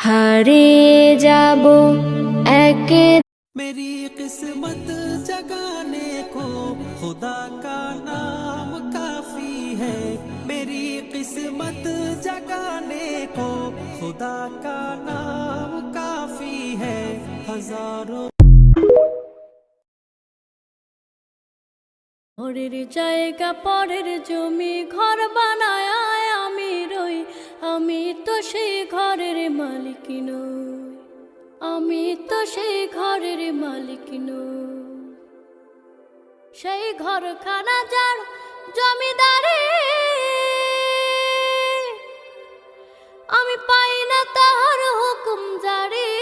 হারিয়ে যাব একে। मेरी किस्मत जगाने को खुदा का नाम काफी है। मेरी किस्मत जगाने को खुदा का नाम काफी है। हजारों পরের জায়গা পরের জমি ঘর বানায় আমি রই, আমি তো সেই ঘরের মালিক নই, আমি তো সেই ঘরের মালিক নই। সেই ঘরখানা যার জমিদারে, আমি পাই না তাহার হুকুম জারি,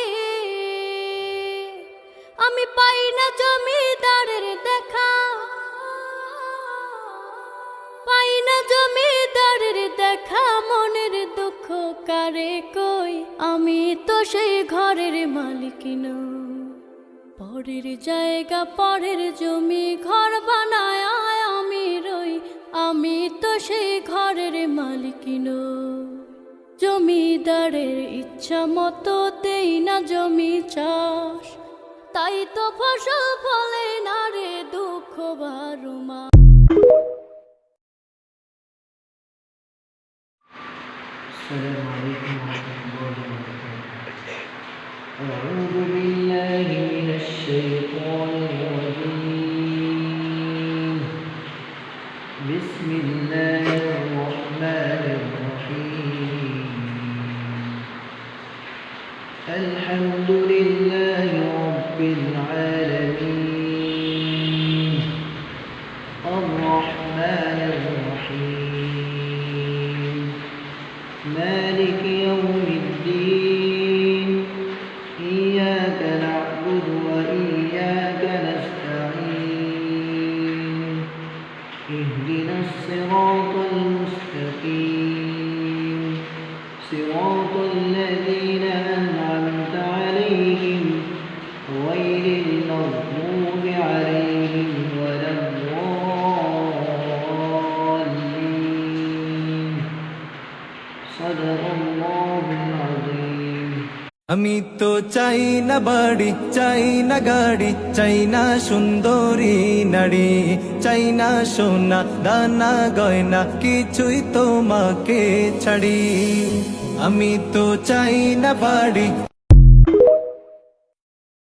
আমি পাই না জমিদারের দেখা, পাই না জমিদারের দেখা। মনের দুঃখ কারে কই, আমি তো সেই ঘরের মালিক নই। পরের জায়গা পরের জমি ঘর বানায় আমি রই, আমি তো সেই ঘরের মালিক নই। জমিদারের ইচ্ছা মতো দেই না জমি চাষ, তাই তো ফসল ফলে না রে দুঃখ বারুমা। السلام عليكم ورحمة الله وبركاته. أعوذ بالله من الشيطان الرجيم. بسم الله الرحمن الرحيم. الحمد لله رب العالمين. الرحمن الرحيم. مالك يوم الدين. إياك نعبد وإياك نستعين. اهدنا الصراط المستقيم. صراط الذين أنعمت عليهم غير المغضوب عليهم ولا الضالين. صدق الله العظيم. আমি তো চাই না বাড়ি, চাই না গাড়ি, চাই না সুন্দরী নারী, চাই না সোনা দানা গয়না, কিছুই তোমাকে ছাড়ি। আমি তো চাই না বাড়ি।